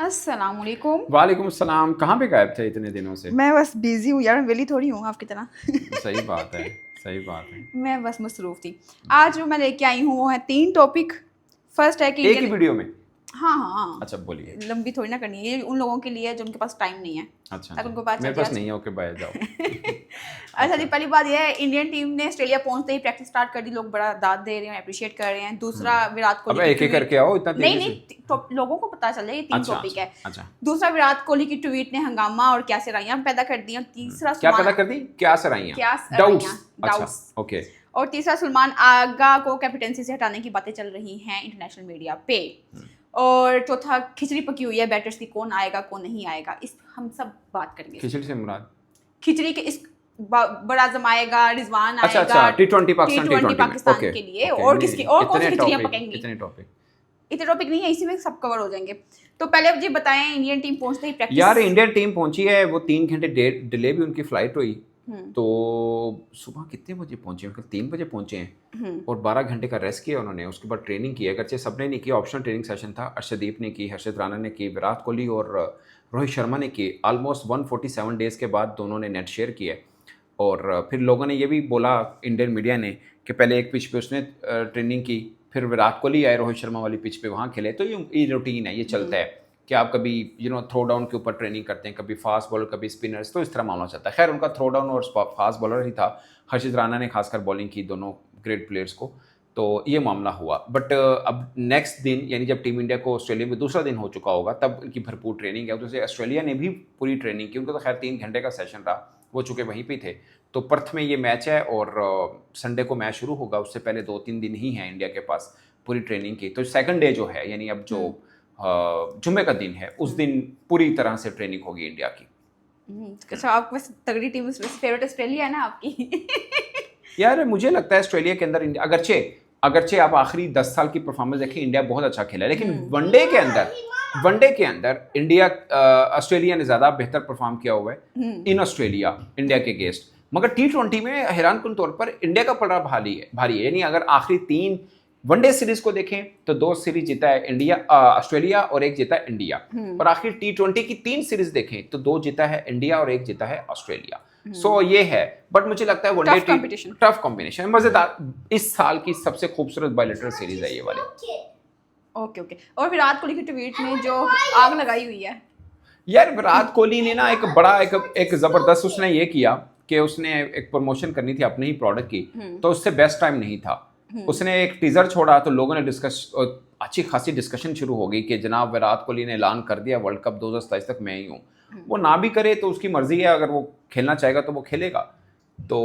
अस्सलाम वालेकुम। वालेकुम सलाम। कहाँ पे गायब थे इतने दिनों से? मैं बस बिजी हूँ यार, वेली थोड़ी हूँ आपकी तरह। सही बात है, सही बात है। मैं बस मसरूफ़ थी। आज जो मैं लेके आई हूँ वो है 3 टॉपिक। फर्स्ट है कि एक ही इंडियन। वीडियो में? हाँ हाँ, अच्छा बोलिए। लंबी थोड़ी ना करनी है, ये उन लोगों के लिए है जो उनके पास टाइम नहीं है। अच्छा अगर जी, उनको पता चल मेरे जाए पास नहीं है, ओके बाय जाओ। अच्छा जी, अच्छा। पहली बात यह है, इंडियन टीम ने ऑस्ट्रेलिया पहुंचते ही प्रैक्टिस स्टार्ट कर दी। लोग बड़ा दाद दे रहे हैं, अप्रिशिएट कर रहे हैं। दूसरा, विराट कोहली अबे की एक एक ट्वीट। करके आओ इतना नहीं तेजी नहीं, से। लोगों को पता चले ये 3 अच्छा टॉपिक अच्छा है। अच्छा। दूसरा, विराट कोहली की ट्वीट ने हंगामा और क्या सराइयां पैदा कर दी। और तीसरा, क्या पैदा कर दी? क्या सराइयाँ? क्या डाउट्स। सराइयां, अच्छा। डाउट्स। ओके। और तीसरा, सलमान आगा को कैप्टनसी से हटाने की बातें चल रही हैं इंटरनेशनल मीडिया पे। और चौथा, खिचड़ी पकी हुई है बैटर्स की, कौन आएगा कौन नहीं आएगा, इस हम सब बात करेंगे। खिचड़ी से मुराद? खिचड़ी के इस बड़ा आजम आएगा, रिजवान अच्छा आएगा अच्छा, T20 पाकिस्तान, T20 T20 में। पाकिस्तान ओके के लिए। ओके। और नहीं किसकी नहीं, और कौन सी इतने खिचड़ियां टॉपिक, पकेंगी? इतने टॉपिक। इतने टॉपिक नहीं है, इसी में सब कवर हो जाएंगे। तो पहले जी बताएं, इंडियन टीम पहुंचते ही यार प्रैक्टिस। इंडियन टीम पहुंची है, वो 3 घंटे डिले भी उनकी फ्लाइट हुई। तो सुबह कितने बजे पहुंचे? मतलब 3 बजे पहुंचे हैं। और 12 घंटे का रेस्ट किया उन्होंने। उसके बाद ट्रेनिंग की, अगरचे सबने नहीं की, ऑप्शनल ट्रेनिंग सेशन था। अर्शदीप ने की, हर्षित राणा ने की, विराट कोहली और रोहित शर्मा ने की। ऑलमोस्ट 147 डेज़ के बाद दोनों ने नेट शेयर किए। और फिर लोगों ने ये भी बोला, इंडियन मीडिया ने, कि पहले एक पिच पे उसने ट्रेनिंग की, फिर विराट कोहली आए रोहित शर्मा वाली पिच पे, वहाँ खेले। तो ये रूटीन है, ये चलता है कि आप कभी थ्रो डाउन के ऊपर ट्रेनिंग करते हैं, कभी फास्ट बॉलर कभी स्पिनर्स, तो इस तरह मामला चलता है। खैर उनका थ्रो डाउन और फास्ट बॉलर ही था। हर्षित राणा ने खासकर बॉलिंग की दोनों ग्रेट प्लेयर्स को। तो ये मामला हुआ। बट अब नेक्स्ट दिन, यानी जब टीम इंडिया को ऑस्ट्रेलिया में दूसरा दिन हो चुका होगा, तब इनकी भरपूर ट्रेनिंग है। तो ऑस्ट्रेलिया ने भी पूरी ट्रेनिंग की। उनका तो खैर 3 घंटे का सेशन रहा, वो चूँकि वहीं पे थे। तो पर्थ में ये मैच है और संडे को मैच शुरू होगा। उससे पहले 2-3 दिन ही हैं इंडिया के पास पूरी ट्रेनिंग की। तो सेकंड डे जो है, यानी अब जो जुम्मे का दिन है, उस दिन पूरी तरह से ट्रेनिंग होगी इंडिया की। अच्छा, आपको बस तगड़ी टीम फेवरेट ऑस्ट्रेलिया है ना आपकी? यार मुझे लगता है ऑस्ट्रेलिया के अंदर अगरचे अगरचे आप आखिरी 10 साल की परफॉर्मेंस देखें, इंडिया बहुत अच्छा खेला है। लेकिन वनडे के अंदर इंडिया ऑस्ट्रेलिया ने ज़्यादा बेहतर परफॉर्म किया हुआ है इन ऑस्ट्रेलिया, इंडिया के गेस्ट। मगर T20 में हैरानकुन तौर पर इंडिया का पलड़ा भारी है। यानी अगर आखिरी 3 वनडे सीरीज को देखें तो 2 सीरीज जीता है इंडिया, ऑस्ट्रेलिया, और 1 जीता है इंडिया। और आखिर T20 की 3 सीरीज देखें तो 2 जीता है इंडिया और 1 जीता है ऑस्ट्रेलिया। सो ये है। बट मुझे लगता है वनडे टफ कॉम्बिनेशन, मजेदार। इस साल की सबसे खूबसूरत बायलैटरल सीरीज है ये वाली। Okay okay. और विराट कोहली की ट्वीट ने जो आग लगाई हुई है। यार विराट कोहली ने ना एक बड़ा एक जबरदस्त उसने ये किया कि उसने एक प्रमोशन करनी थी अपने ही प्रोडक्ट की। तो उससे बेस्ट टाइम नहीं था। उसने एक टीजर छोड़ा तो लोगों ने अच्छी खासी डिस्कशन शुरू हो गई कि जनाब विराट कोहली ने ऐलान कर दिया वर्ल्ड कप 2027 तक मैं ही हूँ। वो ना भी करे तो उसकी मर्जी है, अगर वो खेलना चाहेगा तो वो खेलेगा। तो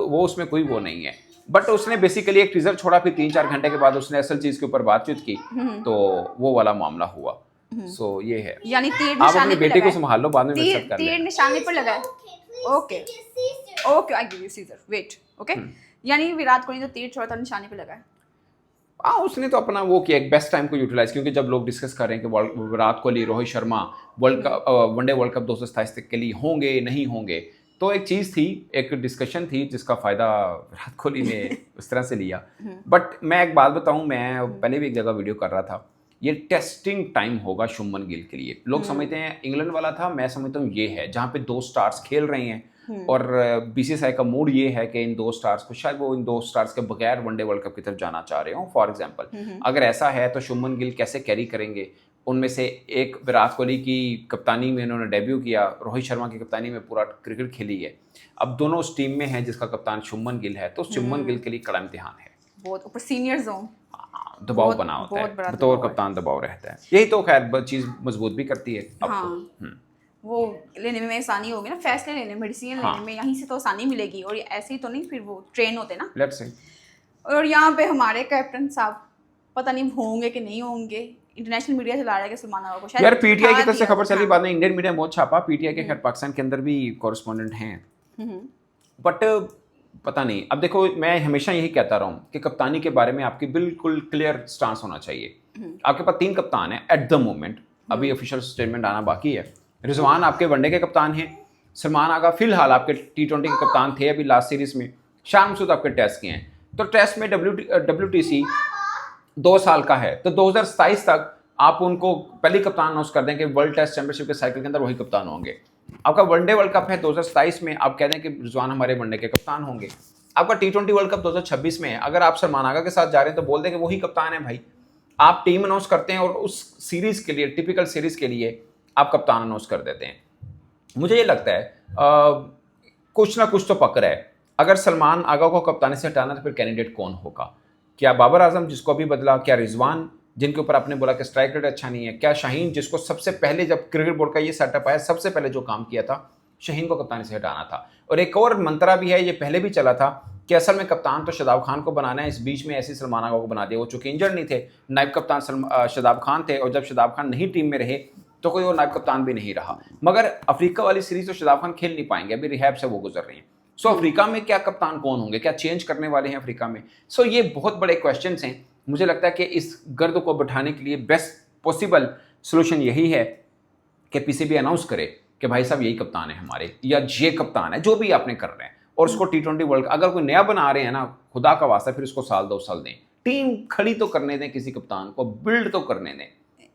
वो उसमें कोई वो नहीं है। बट उसने बेसिकली एक टीजर छोड़ा, फिर 3-4 घंटे के बाद उसने असल चीज के ऊपर बातचीत की। तो वो वाला मामला हुआ। सो ये है। यानी तीर आप निशाने अपनी पे बेटी लगा को है। संभाल लो, बाद में मेरे साथ तीर कर तीर लेना। निशाने पर लगा है। Okay okay, I give you सीजर, वेट। ओके, यानी विराट कोहली जो तीर छोड़ा था निशाने पे लगा है। हाँ, उसने तो अपना वो किया, एक बेस्ट टाइम को यूटिलाइज। क्योंकि जब लोग डिस्कस कर रहे हैं कि Virat Kohli, Rohit Sharma one day world cup 2027 तक के लिए होंगे नहीं होंगे, तो एक चीज़ थी, एक डिस्कशन थी जिसका फ़ायदा विराट कोहली ने उस तरह से लिया। बट मैं एक बात बताऊं, मैं पहले भी एक जगह वीडियो कर रहा था, ये टेस्टिंग टाइम होगा शुभमन गिल के लिए। लोग समझते हैं इंग्लैंड वाला था, मैं समझता हूँ ये है जहाँ पे 2 स्टार्स खेल रहे हैं। और बीसीसीआई का मूड ये है कि इन 2 स्टार्स को, शायद वो इन 2 स्टार्स के बगैर वनडे वर्ल्ड कप की तरफ जाना चाह रहे हो। फॉर एग्जांपल अगर ऐसा है तो शुभमन गिल कैसे कैरी करेंगे? उनमें से एक विराट कोहली की कप्तानी में इन्होंने डेब्यू किया, रोहित शर्मा की कप्तानी में पूरा क्रिकेट खेली है। अब दोनों उस टीम में हैं जिसका कप्तान शुभमन गिल है। तो शुभमन गिल के लिए कड़ा इम्तिहान है। बहुत ऊपर सीनियर्स हो, दबाव बना होता है, बतौर कप्तान दबाव रहता है। यही तो खैर चीज़ मजबूत भी करती है आपको। वो लेने में आसानी होगी ना, फैसले लेने में, डिसीजन लेने में, यहीं से तो आसानी मिलेगी। और ऐसे ही तो नहीं फिर वो ट्रेन होते ना। Let's see. और यहाँ पे हमारे कैप्टन साहब पता नहीं होंगे कि नहीं होंगे। इंटरनेशनल मीडिया चला रहा है कि सलमान आगा को शायद यार पीटीआई की तरफ से दिया खबर था। चली, बाद में इंडियन मीडिया बहुत छापा। पीटीआई के खैर पाकिस्तान के अंदर भी कॉरेस्पॉन्डेंट हैं। बट पता नहीं। अब देखो, मैं हमेशा यही कहता रहा हूँ कि कप्तानी के बारे में आपकी बिल्कुल क्लियर स्टांस होना चाहिए। आपके पास 3 कप्तान हैं एट द मोमेंट, अभी ऑफिशियल स्टेटमेंट आना बाकी है। रिजवान आपके वनडे के कप्तान हैं, सलमान आगा फिलहाल आपके T20 के कप्तान थे अभी लास्ट सीरीज में, शान मसूद आपके टेस्ट के हैं। तो टेस्ट में WTC 2 साल का है, तो 2027 तक आप उनको पहले कप्तान अनाउंस कर दें कि वर्ल्ड टेस्ट चैंपियनशिप के साइकिल के अंदर वही कप्तान होंगे। आपका वनडे वर्ल्ड कप है 2027 में, आप कह दें कि रिजवान हमारे वनडे के कप्तान होंगे। आपका T20 वर्ल्ड कप 2026 में है, अगर आप सलमान आगा के साथ जा रहे हैं तो बोल दें कि वही कप्तान है भाई। आप टीम अनाउंस करते हैं और उस सीरीज के लिए, टिपिकल सीरीज के लिए आप कप्तान अनाउंस कर देते हैं। मुझे ये लगता है कुछ ना कुछ तो पक रहा है। अगर सलमान आगा को कप्तानी से हटाना तो फिर कैंडिडेट कौन होगा? क्या बाबर आजम जिसको अभी बदला, क्या रिजवान जिनके ऊपर आपने बोला कि स्ट्राइक रेट अच्छा नहीं है, क्या शाहीन जिसको सबसे पहले जब क्रिकेट बोर्ड का ये सेटअप आया सबसे पहले जो काम किया था शाहीन को कप्तानी से हटाना था। और एक और मंत्रा भी है, ये पहले भी चला था कि असल में कप्तान तो शादाब खान को बनाना है, इस बीच में ऐसे सलमान आगा को बना दिया। वो चूंकि इंजर्ड नहीं थे, नायब कप्तान शादाब खान थे, और जब शादाब खान नहीं टीम में रहे तो कोई और नायब कप्तान भी नहीं रहा। मगर अफ्रीका वाली सीरीज तो शादाब खान खेल नहीं पाएंगे, अभी रिहैब से वो गुजर रहे हैं। सो अफ्रीका में क्या कप्तान कौन होंगे, क्या चेंज करने वाले हैं अफ्रीका में? सो ये बहुत बड़े क्वेश्चंस हैं। मुझे लगता है कि इस गर्द को बिठाने के लिए बेस्ट पॉसिबल सोल्यूशन यही है कि पीसीबी अनाउंस करे कि भाई साहब यही कप्तान है हमारे, या ये कप्तान है, जो भी आपने कर रहे हैं, और उसको T20 वर्ल्ड अगर कोई नया बना रहे हैं ना, खुदा का वास्ता फिर उसको साल 2 साल दें, टीम खड़ी तो करने दें, किसी कप्तान को बिल्ड तो करने दें।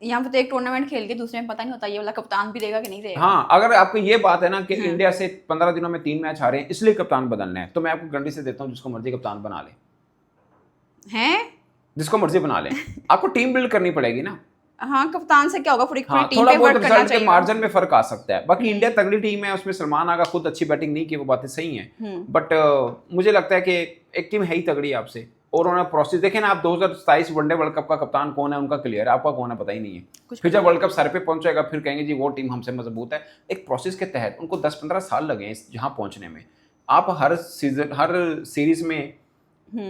यहाँ पे तो एक टूर्नामेंट खेल के दूसरे में पता नहीं होता ये वाला कप्तान भी देगा कि नहीं देगा। हाँ, अगर आपको ये बात है ना कि इंडिया से 15 दिनों में 3 मैच आ रहे हैं इसलिए कप्तान बदलना है, तो मैं आपको गारंटी से देता हूँ जिसको मर्जी कप्तान बना ले, हैं जिसको मर्जी बना ले, आपको टीम बिल्ड करनी पड़ेगी ना। हाँ, कप्तान से क्या होगा, पूरी हाँ, टीम थोड़ा पे बहुत वर्क करना रिजल्ट के चाहिए। मार्जिन में फर्क आ सकता है। बाकी इंडिया तगड़ी टीम है, उसमें सलमान आगा खुद अच्छी बैटिंग नहीं की, वो बातें सही हैं, बट मुझे लगता है कि एक टीम है ही तगड़ी आपसे, और उन्होंने प्रोसेस देखे ना। आप 2027 वनडे वर्ल्ड कप का कप्तान कौन है उनका क्लियर है, आपका कौन है पता ही नहीं है। फिर जब वर्ल्ड कप सर पे पहुंचेगा फिर कहेंगे जी वो टीम हमसे मजबूत है। एक प्रोसेस के तहत उनको 10-15 साल लगे हैं जहां पहुंचने में। आप हर सीजन, हर सीरीज में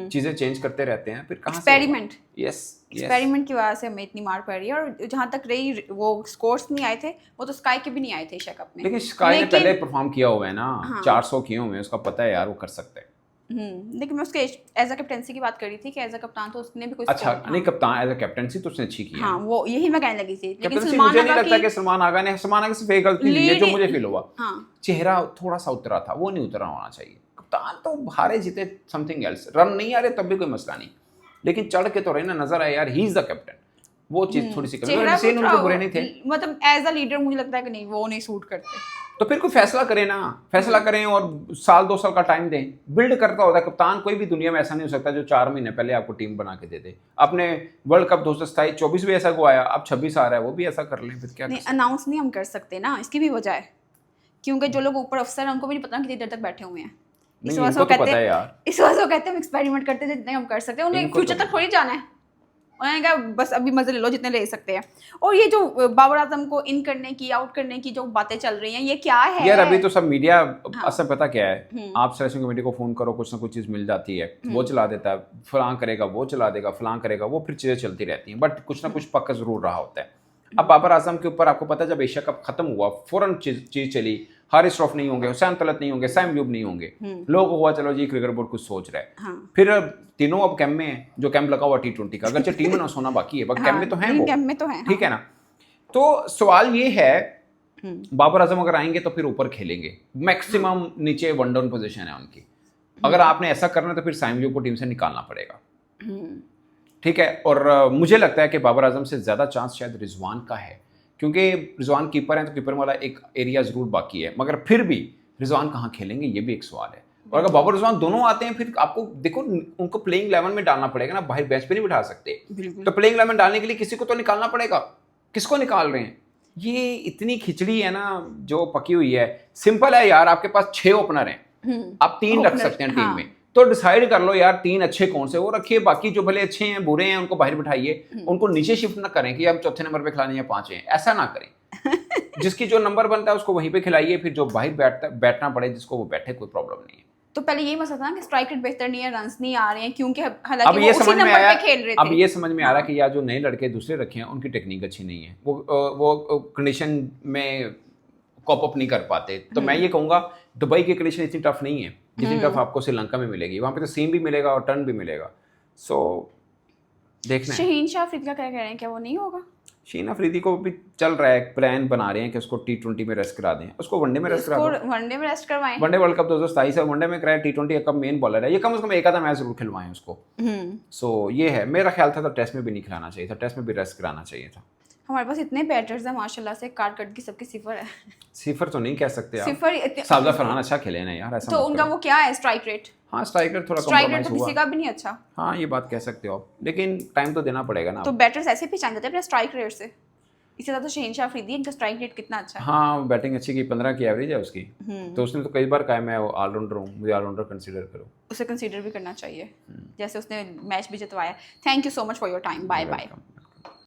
चीजें चेंज करते रहते हैं, फिर कहां एक्सपेरिमेंट, यस एक्सपेरिमेंट की वजह से हमें इतनी मार पड़ रही है। और जहां तक रही वो स्कोर्स नहीं आए थे, वो तो स्काई के भी नहीं आए थे एशिया कप में, लेकिन स्काई ने पहले परफॉर्म किया हुआ है ना। 400 किए हुए हैं, उसका पता है यार, वो कर सकता है। लेकिन मैं उसके एज अ कैप्टेंसी की बात कर रही थी कि एज अ कप्तान तो उसने भी कोई अच्छा नहीं, कप्तान एज अ कैप्टेंसी तो उसने अच्छी की है। हाँ, वो यही मैं कहने लगी थी। लेकिन मुझे नहीं लगता कि सलमान आगा ने, सलमान आगा से एक गलती हुई है जो मुझे फील हुआ। हाँ, चेहरा थोड़ा सा उतरा था, वो नहीं उतरा होना चाहिए। कप्तान तो हारे जीते समथिंग एल्स, रन नहीं आ रहे तब भी कोई मसला नहीं, लेकिन चढ़ के तो रहे ना, नजर आए यार ही इज द कैप्टन, वो चीज थोड़ी सी कमी। उनके बुरे नहीं थे, मतलब एज अ लीडर मुझे लगता है कि नहीं, वो नहीं सूट करते। तो फिर कोई फैसला करे ना, फैसला करें और साल 2 साल का टाइम दें। बिल्ड करता होता है कप्तान, कोई भी दुनिया में ऐसा नहीं हो सकता जो 4 महीने पहले आपको टीम बना के दे दे। अपने वर्ल्ड कप 2024 भी ऐसा को आया, अब 26 आ रहा है, वो भी ऐसा कर लें, फिर क्या नहीं, अनाउंस नहीं हम कर सकते ना, इसकी भी वजह है क्योंकि जो लोग ऊपर अफसर हैं उनको भी नहीं पता कितनी देर तक बैठे हुए हैं। इस वजह से वो कहते हैं हम एक्सपेरिमेंट करते हैं जितने हम कर सकते हैं, उन्हें फ्यूचर तक थोड़ी जाना है। उन्होंने कहा बस अभी मजे ले लो जितने ले सकते हैं। और ये जो बाबर आजम को इन करने की, आउट करने की जो बातें चल रही हैं, ये क्या है यार? अभी तो सब मीडिया असल पता क्या है, आप सिलेक्शन कमेटी को फोन करो, कुछ ना कुछ चीज मिल जाती है, वो चला देता है, फलां करेगा वो चला देगा, फलां करेगा वो, फिर चीजें चलती रहती हैं, बट कुछ ना कुछ पक्का जरूर रहा होता है। अब बाबर आजम के ऊपर आपको पता है जब एशिया कप खत्म हुआ फौरन चीज चली, हारिस रऊफ नहीं होंगे, हुसैन तलत नहीं होंगे, सैम अयूब नहीं होंगे, लोग हुआ चलो जी क्रिकेट बोर्ड कुछ सोच रहा है। हाँ। फिर तीनों अब कैंप में है, जो कैंप लगा हुआ T20 का, अगर टीम ना सोना बाकी है, कैंप में तो है वो, कैंप में तो है, ठीक है ना। तो सवाल ये है, बाबर आजम अगर आएंगे तो फिर ऊपर खेलेंगे, मैक्सिमम नीचे वन डाउन पोजीशन है उनकी। अगर आपने ऐसा करना है तो फिर सैम अयूब को टीम से निकालना पड़ेगा, ठीक है। और मुझे लगता है कि बाबर आजम से ज़्यादा चांस शायद रिजवान का है, क्योंकि रिजवान कीपर हैं तो कीपर वाला एक एरिया ज़रूर बाकी है, मगर फिर भी रिजवान कहाँ खेलेंगे ये भी एक सवाल है। और अगर बाबर रिजवान दोनों आते हैं फिर आपको देखो उनको प्लेइंग 11 में डालना पड़ेगा ना, बाहर बेंच पे नहीं बिठा सकते। तो प्लेइंग 11 डालने के लिए किसी को तो निकालना पड़ेगा, किसको निकाल रहे हैं? ये इतनी खिचड़ी है ना जो पकी हुई है। सिंपल है यार, आपके पास 6 ओपनर हैं, आप 3 रख सकते हैं टीम में, तो डिसाइड कर लो यार 3 अच्छे कौन से, वो रखिए, बाकी जो भले अच्छे हैं बुरे हैं उनको बाहर बिठाइए। उनको नीचे शिफ्ट ना करें कि हम चौथे नंबर पे खिलाने या 5 हैं, ऐसा ना करें। जिसकी जो नंबर बनता है उसको वहीं पे खिलाइए, फिर जो बाहर बैठना पड़े जिसको वो बैठे, कोई प्रॉब्लम नहीं है। तो पहले यही मसला था ना कि स्ट्राइक रेट बेहतर नहीं है, रन्स नहीं आ रहे हैं, क्योंकि हालांकि वो उसी नंबर पे खेल रहे थे। अब ये समझ में आ रहा कि यार जो नए लड़के दूसरे रखे हैं उनकी टेक्निक अच्छी नहीं है, वो कंडीशन में कॉप अप नहीं कर पाते। तो मैं ये कहूँगा दुबई की कंडीशन इतनी टफ नहीं है जितनी टफ आपको श्रीलंका में मिलेगी, वहाँ पे तो सीम भी मिलेगा और टर्न भी मिलेगा। सो देखना है। शाहीन शाह अफरीदी का क्या कह रहे हैं, क्या वो नहीं होगा? शाहीन अफरीदी को भी चल रहा है, प्लान बना रहे हैं कि उसको T20 में रेस्ट करा दें, उसको वनडे में रेस्ट करा दें, वनडे में रेस्ट करवाएं, वनडे वर्ल्ड कप 2027 है, वनडे में कराएं, T20 का मेन बॉलर है, ये कम से कम एक आधा मैच जरूर खिलवाएं उसको। सो ये है, मेरा ख्याल था तो टेस्ट में भी नहीं खिलाना चाहिए था, टेस्ट में भी रेस्ट कराना चाहिए था। हमारे पास इतने बैटर्स हैं माशाल्लाह से, कार्ड कट की सबकी सिफर है। सिफर तो नहीं कह सकते आप, सिफर साबला फरहान अच्छा खेले ना यार, ऐसा तो मत उनका करो। वो क्या है स्ट्राइक रेट? हाँ स्ट्राइक रेट थोड़ा स्ट्राइक रेट कॉम्प्रोमाइज तो हुआ। किसी का भी नहीं अच्छा। हाँ ये बात कह सकते हो आप, लेकिन टाइम तो देना पड़ेगा ना। तो बैटर्स ऐसे पहचान जाते हैं अपने स्ट्राइक रेट से। इससे ज़्यादा शहनशाह अफरीदी, इनका स्ट्राइक रेट कितना अच्छा है। हाँ बैटिंग अच्छी की, 15 की एवरेज है उसकी, तो उसने तो कई बार कहा मैं ऑलराउंडर हूँ, मुझे ऑलराउंडर कंसीडर करो। उसे कंसीडर भी करना चाहिए, जैसे उसने मैच भी जितवाया। Thank you so much for your time, bye bye.